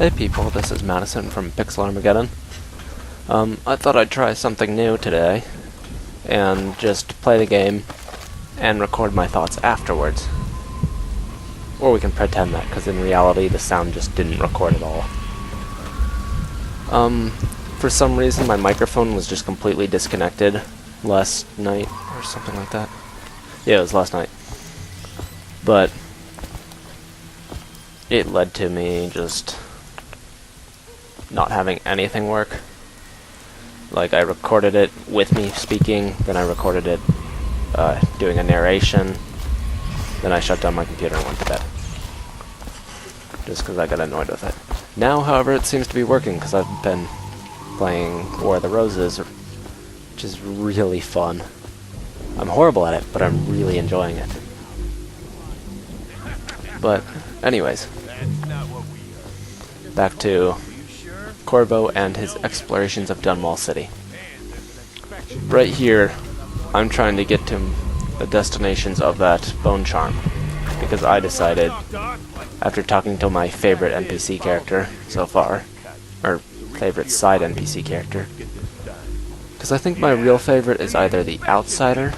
Hey people, this is Madison from Pixel Armageddon. I thought I'd try something new today, and just play the game, and record my thoughts afterwards. Or we can pretend that, because in reality the sound just didn't record at all. For some reason my microphone was just completely disconnected last night, or something like that. Yeah, it was last night. But it led to me just not having anything work. Like, I recorded it with me speaking, then I recorded it doing a narration, then I shut down my computer and went to bed. Just because I got annoyed with it. Now, however, it seems to be working because I've been playing War of the Roses, which is really fun. I'm horrible at it, but I'm really enjoying it. But, anyways, back to Corvo and his explorations of Dunwall City. Right here, I'm trying to get to the destinations of that bone charm, because I decided, after talking to my favorite NPC character so far, or favorite side NPC character, because I think my real favorite is either the Outsider,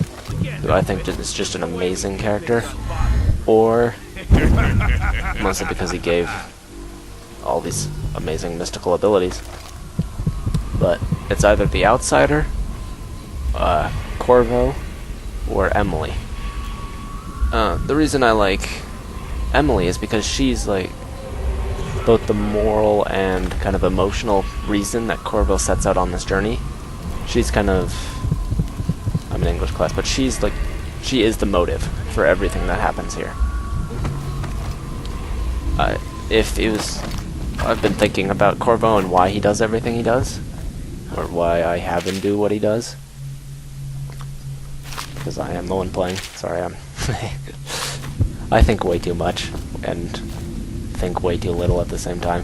who I think is just an amazing character, or, mostly because he gave all these amazing mystical abilities, but it's either the Outsider, Corvo, or Emily. The reason I like Emily is because she's like both the moral and kind of emotional reason that Corvo sets out on this journey. She's kind of, I'm in English class, but she's like, she is the motive for everything that happens here. If it was, I've been thinking about Corvo and why he does everything he does, or why I have him do what he does, because I am the one playing. Sorry, I'm I think way too much and think way too little at the same time.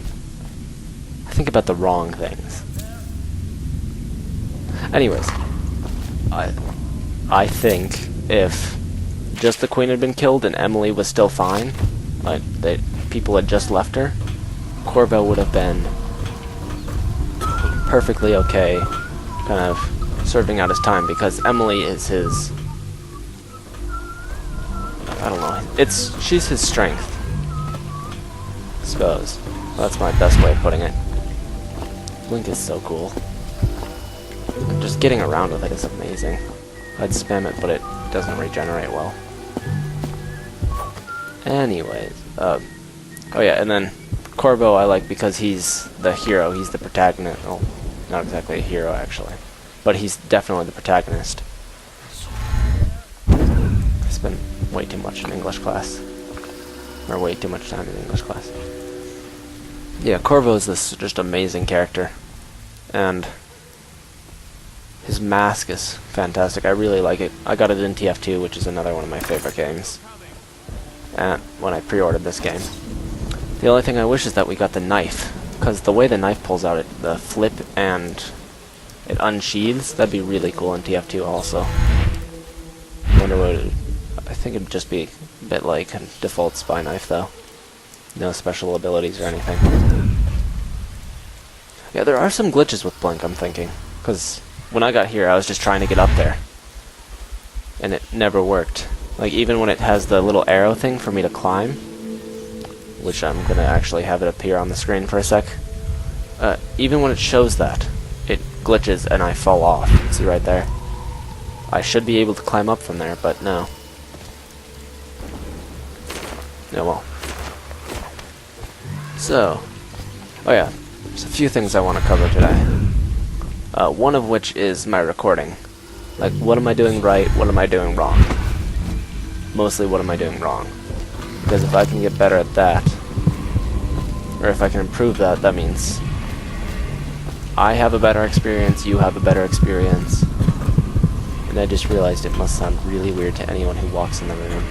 I think about the wrong things. Anyways, I think if just the Queen had been killed and Emily was still fine, like people had just left her, Corvo would have been perfectly okay, kind of serving out his time, because Emily is his, I don't know, she's his strength, I suppose. That's my best way of putting it. Blink is so cool. And just getting around with it is amazing. I'd spam it, but it doesn't regenerate well. Anyways, oh yeah, and then Corvo I like because he's the hero, he's the protagonist. Well, not exactly a hero actually, but he's definitely the protagonist. I spent way too much in English class, or way too much time in English class. Yeah, Corvo is this just amazing character, and his mask is fantastic. I really like it. I got it in TF2, which is another one of my favorite games, and when I pre-ordered this game. The only thing I wish is that we got the knife, because the way the knife pulls out, the flip and it unsheathes, that'd be really cool in TF2 also. Wonder what I think it'd just be a bit like a default spy knife though. No special abilities or anything. Yeah, there are some glitches with Blink, I'm thinking, because when I got here I was just trying to get up there, and it never worked. Like, even when it has the little arrow thing for me to climb, which I'm gonna actually have it appear on the screen for a sec, even when it shows that, it glitches and I fall off. See right there? I should be able to climb up from there, but no. Yeah, well. So, oh yeah, there's a few things I want to cover today. One of which is my recording. Like, what am I doing right, what am I doing wrong? Mostly, what am I doing wrong? Because if I can get better at that, or if I can improve that, that means I have a better experience, you have a better experience. And I just realized it must sound really weird to anyone who walks in the room,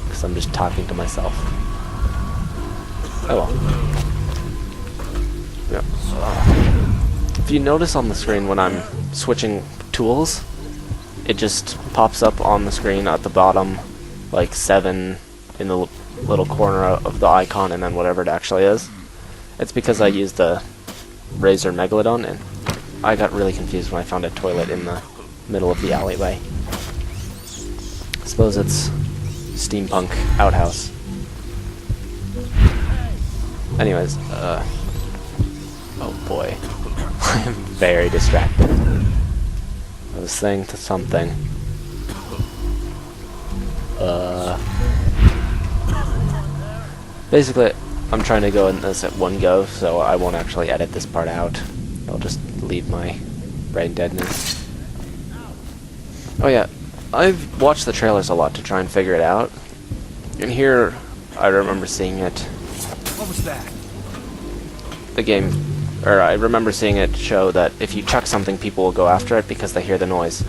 because I'm just talking to myself. Oh well. Yeah. If you notice on the screen when I'm switching tools, it just pops up on the screen at the bottom, like 7 in the little corner of the icon, and then whatever it actually is. It's because I used the Razor Megalodon, and I got really confused when I found a toilet in the middle of the alleyway. I suppose it's steampunk outhouse. Anyways, oh boy. I am very distracted. I was saying to something. Basically, I'm trying to go in this at one go, so I won't actually edit this part out. I'll just leave my brain deadness. Oh yeah, I've watched the trailers a lot to try and figure it out. And here, I remember seeing it. What was that? The game, or I remember seeing it show that if you chuck something, people will go after it because they hear the noise.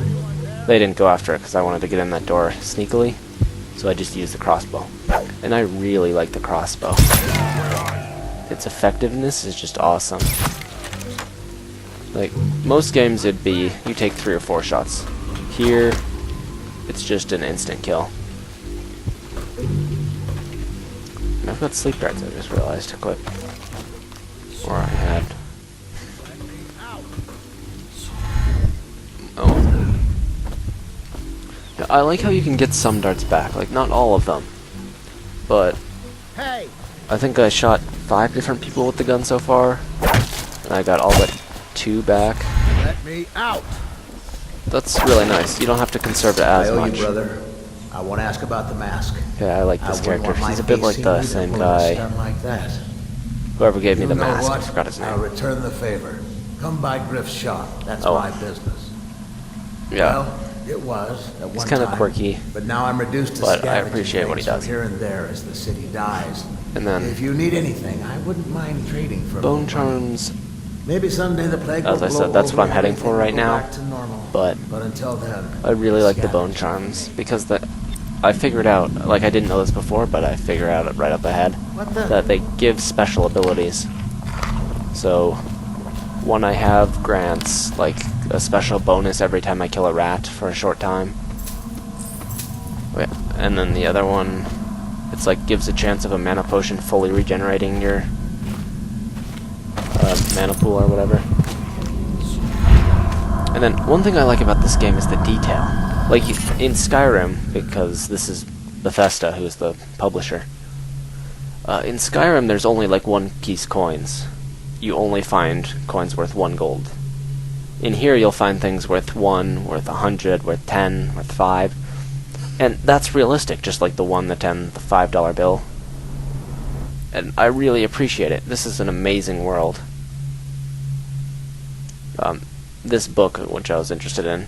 They didn't go after it because I wanted to get in that door sneakily, so I just used the crossbow. And I really like the crossbow. Its effectiveness is just awesome. Like, most games it'd be, you take 3 or 4 shots. Here, it's just an instant kill. And I've got sleep darts, I just realized, to clip. Or I had. Oh. Yeah, I like how you can get some darts back, like, not all of them. But Hey! I think I shot 5 different people with the gun so far, and I got all but 2 back. Let me out! That's really nice. You don't have to conserve it as I owe much. you, brother. I want to ask about the mask. Yeah, I like this character. He's a bit like the same guy. Like that. Whoever gave me You the know mask, I what? forgot his I'll name. return the favor. Come by Griff's shop. That's Oh. my business. Yeah, Well, it was at he's one kind of time, quirky, but now I'm reduced to but I scavenging appreciate what he things does. from here and there as the city dies. And then If you need anything, I wouldn't mind trading for Bone more. Charms, Maybe someday the plague as will I blow said, that's over what I'm heading everything for right and go now, back to normal. but until then, I really like the Bone scavenge. Charms, because I figured out, like I didn't know this before, but I figured out it right up ahead, What the? that they give special abilities. So, one I have grants, like, a special bonus every time I kill a rat for a short time. And then the other one, it's like gives a chance of a mana potion fully regenerating your mana pool or whatever. And then one thing I like about this game is the detail. Like in Skyrim, because this is Bethesda, who is the publisher. In Skyrim, there's only like 1 piece coins. You only find coins worth 1 gold. In here, you'll find things worth 1, worth 100, worth 10, worth 5. And that's realistic, just like the 1, the 10, the $5 bill. And I really appreciate it. This is an amazing world. This book, which I was interested in,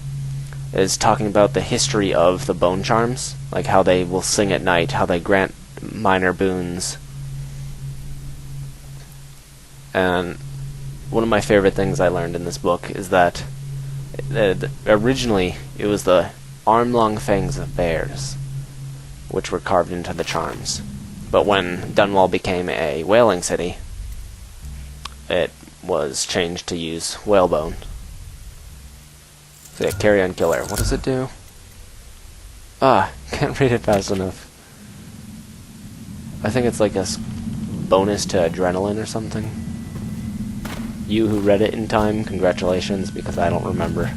is talking about the history of the Bone Charms, like how they will sing at night, how they grant minor boons. And one of my favorite things I learned in this book is that originally it was the arm-long fangs of bears which were carved into the charms. But when Dunwall became a whaling city, it was changed to use whalebone. So yeah, Carrion Killer. What does it do? Can't read it fast enough. I think it's like a bonus to adrenaline or something. You who read it in time, congratulations, because I don't remember.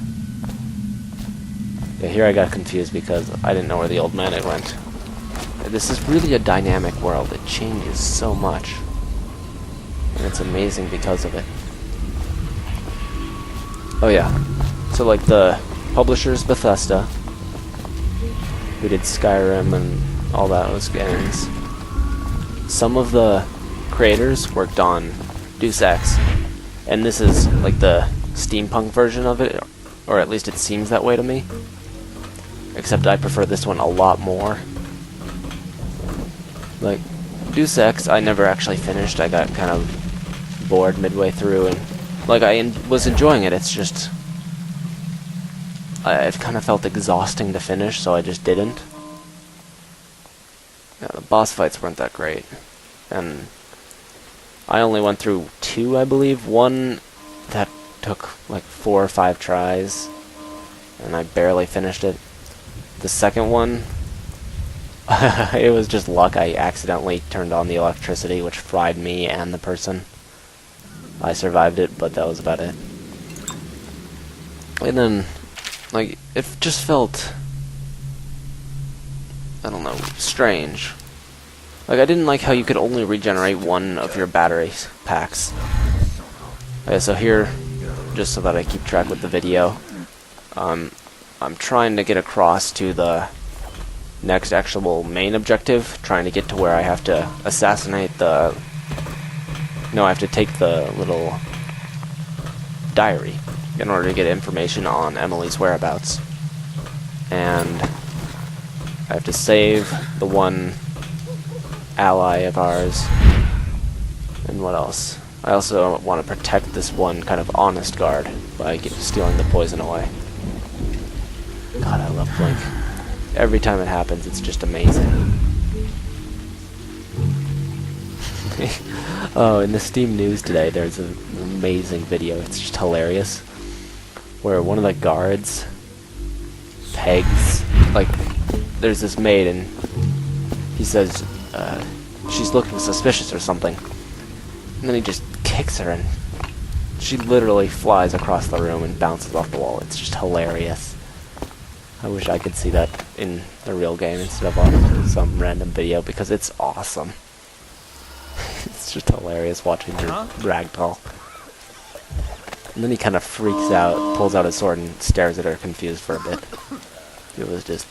Yeah, here I got confused because I didn't know where the old man had went. This is really a dynamic world. It changes so much. And it's amazing because of it. Oh yeah. So like the publishers Bethesda, who did Skyrim and all those games, some of the creators worked on Deus Ex. And this is like the steampunk version of it, or at least it seems that way to me. Except I prefer this one a lot more. Like, Deus Ex, I never actually finished. I got kind of bored midway through, and like I was enjoying it. It's just it kind of felt exhausting to finish, so I just didn't. Yeah, the boss fights weren't that great, and I only went through 2, I believe. One that took like 4 or 5 tries, and I barely finished it. The second one, it was just luck. I accidentally turned on the electricity, which fried me and the person. I survived it, but that was about it. And then, like, it just felt, I don't know, strange. Like, I didn't like how you could only regenerate one of your battery packs. Okay, so here, just so that I keep track with the video, I'm trying to get across to the next actual main objective, trying to get to where I have to assassinate the... No, I have to take the little diary in order to get information on Emily's whereabouts. And I have to save the one ally of ours. And what else? I also want to protect this one kind of honest guard by stealing the poison away. God, I love Blink. Every time it happens, it's just amazing. Oh, in the Steam news today, there's an amazing video. It's just hilarious. Where one of the guards pegs, like, there's this maid, and he says she's looking suspicious or something. And then he just kicks her, and she literally flies across the room and bounces off the wall. It's just hilarious. I wish I could see that in the real game instead of on some random video, because it's awesome. It's just hilarious watching her ragdoll. And then he kind of freaks out, pulls out his sword, and stares at her confused for a bit. It was just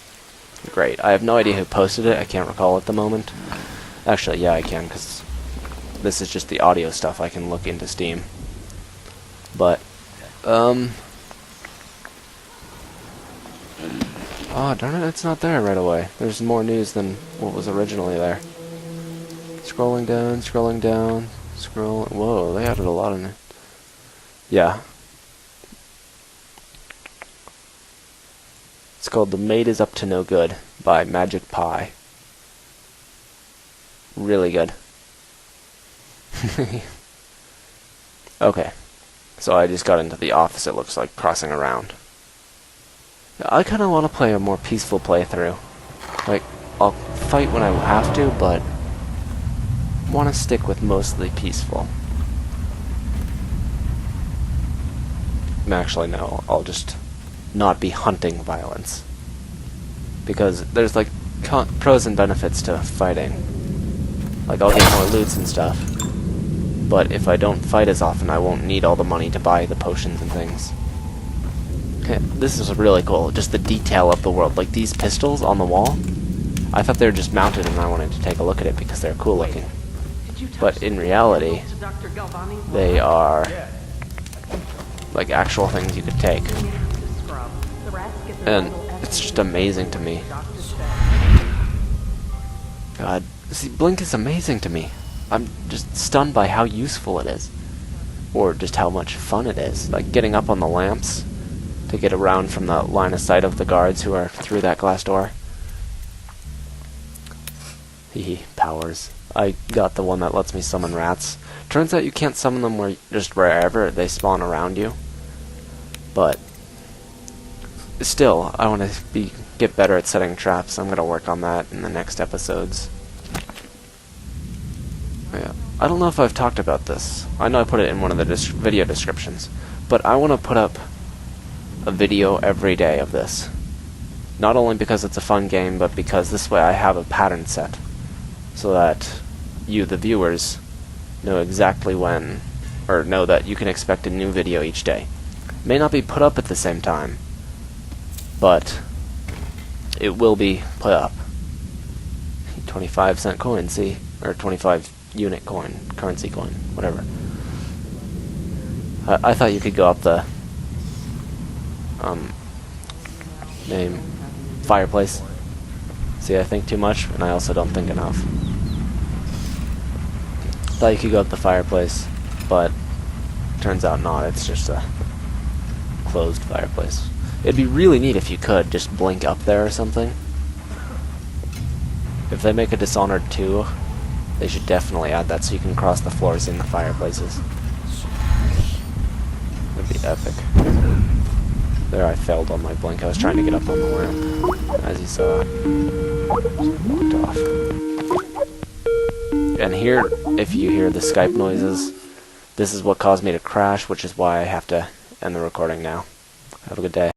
great. I have no idea who posted it. I can't recall at the moment. Actually, yeah, I can, because this is just the audio stuff. I can look into Steam. But, oh, darn it, it's not there right away. There's more news than what was originally there. Scrolling down, scrolling down, scrolling... Whoa, they added a lot in there. Yeah. It's called The Maid Is Up to No Good by Magic Pie. Really good. Okay. So I just got into the office, it looks like, crossing around. I kind of want to play a more peaceful playthrough. Like, I'll fight when I have to, but want to stick with mostly peaceful. Actually, no, I'll just not be hunting violence. Because there's, like, pros and benefits to fighting. Like, I'll get more loots and stuff. But if I don't fight as often, I won't need all the money to buy the potions and things. Okay, this is really cool, just the detail of the world. Like, these pistols on the wall, I thought they were just mounted and I wanted to take a look at it because they're cool looking. But in reality, they are like actual things you could take. And it's just amazing to me. God, see, Blink is amazing to me. I'm just stunned by how useful it is. Or just how much fun it is. Like getting up on the lamps to get around from the line of sight of the guards who are through that glass door. Hehe, powers. I got the one that lets me summon rats. Turns out you can't summon them just wherever, they spawn around you. But still, I want to get better at setting traps. I'm going to work on that in the next episodes. Yeah. I don't know if I've talked about this. I know I put it in one of the video descriptions. But I want to put up a video every day of this. Not only because it's a fun game, but because this way I have a pattern set. So that you, the viewers, know exactly when, or know that you can expect a new video each day. It may not be put up at the same time, but it will be put up. 25-cent coin, see? Or 25 unit coin, currency coin, whatever. I thought you could go up the name fireplace. See, I think too much, and I also don't think enough. Thought you could go up the fireplace, but turns out not. It's just a closed fireplace. It'd be really neat if you could just blink up there or something. If they make a Dishonored 2, they should definitely add that so you can cross the floors in the fireplaces. That'd be epic. There, I failed on my blink. I was trying to get up on the ramp, as you saw. Walked off. And here, if you hear the Skype noises, This is what caused me to crash, which is why I have to end the recording now. Have a good day.